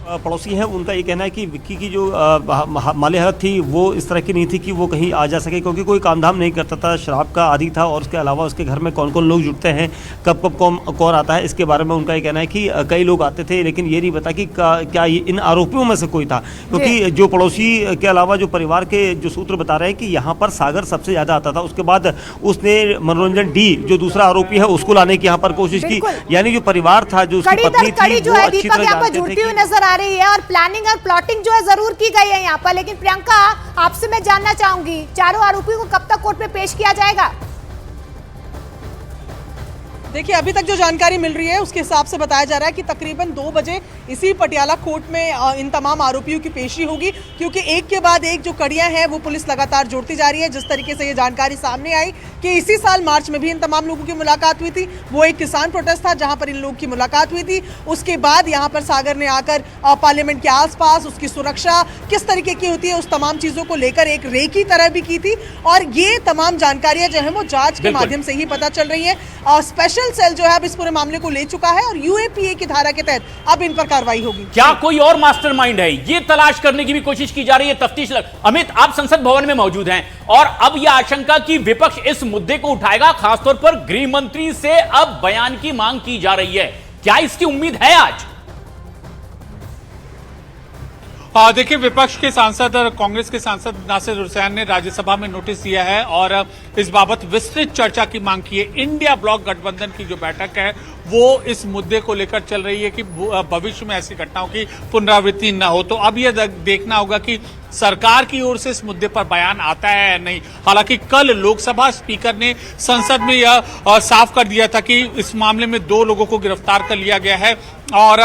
पड़ोसी हैं उनका ये कहना है कि विक्की की जो माली हालत थी वो इस तरह की नहीं थी कि वो कहीं आ जा सके, क्योंकि कोई काम धाम नहीं करता था, शराब का आदी था और उसके अलावा उसके घर में कौन कौन लोग जुटते हैं, कब कब कौन आता है, इसके बारे में उनका ये कहना है कि कई लोग आते थे, लेकिन ये नहीं पता कि क्या ये इन आरोपियों में से कोई था। क्योंकि जो पड़ोसी के अलावा जो परिवार के जो सूत्र बता रहे हैं कि यहाँ पर सागर सबसे ज़्यादा आता था। उसके बाद उसने मनोरंजन डी जो दूसरा आरोपी है उसको लाने की यहाँ पर कोशिश की, यानी जो परिवार था, जो उसकी पत्नी थी, वो अच्छी तरह जानते थे कि नजर आ रही है और प्लानिंग और प्लॉटिंग जो है जरूर की गई है यहाँ पर। लेकिन प्रियंका, आपसे मैं जानना चाहूंगी, चारों आरोपियों को कब तक कोर्ट में पेश किया जाएगा? देखिए, अभी तक जो जानकारी मिल रही है उसके हिसाब से बताया जा रहा है कि तकरीबन 2 बजे इसी पटियाला कोर्ट में इन तमाम आरोपियों की पेशी होगी, क्योंकि एक के बाद एक जो कड़ियां हैं वो पुलिस लगातार जोड़ती जा रही है। जिस तरीके से ये जानकारी सामने आई कि इसी साल मार्च में भी इन तमाम लोगों की मुलाकात हुई थी, वो एक किसान प्रोटेस्ट था जहां पर इन लोगों की मुलाकात हुई थी। उसके बाद यहाँ पर सागर ने आकर पार्लियामेंट के आसपास उसकी सुरक्षा किस तरीके की होती है उस तमाम चीजों को लेकर एक रे की तरह भी की थी। और ये तमाम जानकारियां जो है वो जांच के माध्यम से ही पता चल रही है। स्पेशल सेल जो है अब इस पूरे मामले को ले चुका है और यूएपीए की धारा के तहत अब इन पर कार्रवाई होगी। क्या कोई और मास्टरमाइंड है, ये तलाश करने की भी कोशिश की जा रही है, तफ्तीश अमित, आप संसद भवन में मौजूद हैं और अब यह आशंका कि विपक्ष इस मुद्दे को उठाएगा, खासतौर पर गृह मंत्री से अब बयान की मांग की जा रही है, क्या इसकी उम्मीद है आज? देखिए, विपक्ष के सांसद और कांग्रेस के सांसद नासिर हुसैन ने राज्यसभा में नोटिस दिया है और इस बाबत विस्तृत चर्चा की मांग की है। इंडिया ब्लॉक गठबंधन की जो बैठक है वो इस मुद्दे को लेकर चल रही है कि भविष्य में ऐसी घटनाओं की पुनरावृत्ति न हो। तो अब यह देखना होगा कि सरकार की ओर से इस मुद्दे पर बयान आता है या नहीं। हालांकि कल लोकसभा स्पीकर ने संसद में यह साफ कर दिया था कि इस मामले में 2 लोगों को गिरफ्तार कर लिया गया है और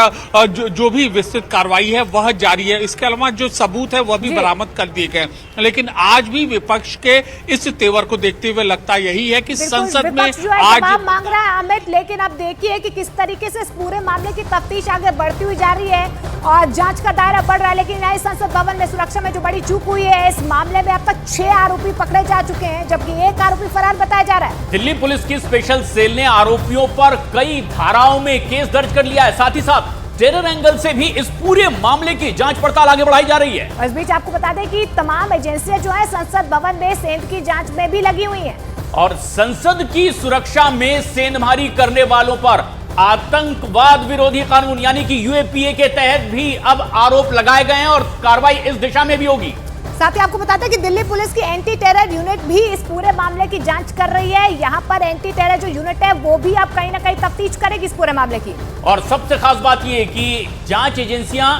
जो भी विस्तृत कार्रवाई है वह जारी है। इसके अलावा जो सबूत है वह भी बरामद कर दिए गए। लेकिन आज भी विपक्ष के इस तेवर को देखते हुए लगता यही है कि संसद में आज मांग रहा है अमित, लेकिन अब देखिए कि किस तरीके से इस पूरे मामले की तफ्तीश आगे बढ़ती हुई जा रही है और जांच का दायरा बढ़ रहा है। लेकिन नए संसद भवन में सुरक्षा में जो बड़ी चूक हुई है, इस मामले में अब तक 6 आरोपी पकड़े जा चुके हैं, जबकि 1 आरोपी फरार बताया जा रहा है। दिल्ली पुलिस की स्पेशल सेल ने आरोपियों पर कई धाराओं में केस दर्ज कर लिया है, साथ ही साथ टेरर एंगल से भी इस पूरे मामले की जांच पड़ताल आगे बढ़ाई जा रही है। इस बीच आपको बता दें कि तमाम एजेंसियां जो है संसद भवन में सेंध की जांच में भी लगी हुई हैं और संसद की सुरक्षा में सेंधमारी करने वालों पर आतंकवाद विरोधी कानून यानी कि यूएपीए के तहत भी अब आरोप लगाए गए हैं और कार्रवाई इस दिशा में भी होगी। साथ ही आपको बताते हैं कि दिल्ली पुलिस की एंटी टेरर यूनिट भी इस पूरे मामले की जांच कर रही है। यहाँ पर एंटी टेरर जो यूनिट है वो भी अब कहीं ना कहीं तफ्तीश करेगी इस पूरे मामले की। और सबसे खास बात यह है कि जांच एजेंसियां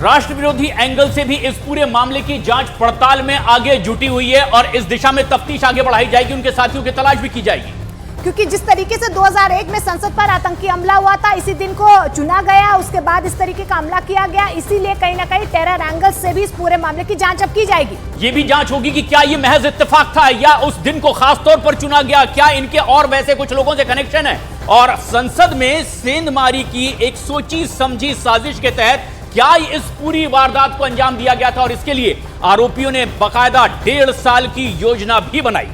राष्ट्र विरोधी एंगल से भी इस पूरे मामले की जांच पड़ताल में आगे जुटी हुई है और इस दिशा में तफ्तीश आगे बढ़ाई जाएगी, उनके साथियों की तलाश भी की जाएगी। क्योंकि जिस तरीके से 2001 में संसद पर आतंकी हमला हुआ था, इसी दिन को चुना गया, उसके बाद इस तरीके का हमला किया गया, इसीलिए कहीं ना कहीं टेरर एंगल से भी इस पूरे मामले की जांच अब की जाएगी। ये भी जांच होगी कि क्या ये महज इत्तेफाक था या उस दिन को खास तौर पर चुना गया, क्या इनके और वैसे कुछ लोगों से कनेक्शन है और संसद में सेंधमारी की एक सोची समझी साजिश के तहत क्या इस पूरी वारदात को अंजाम दिया गया था और इसके लिए आरोपियों ने बाकायदा 1.5 साल की योजना भी बनाई।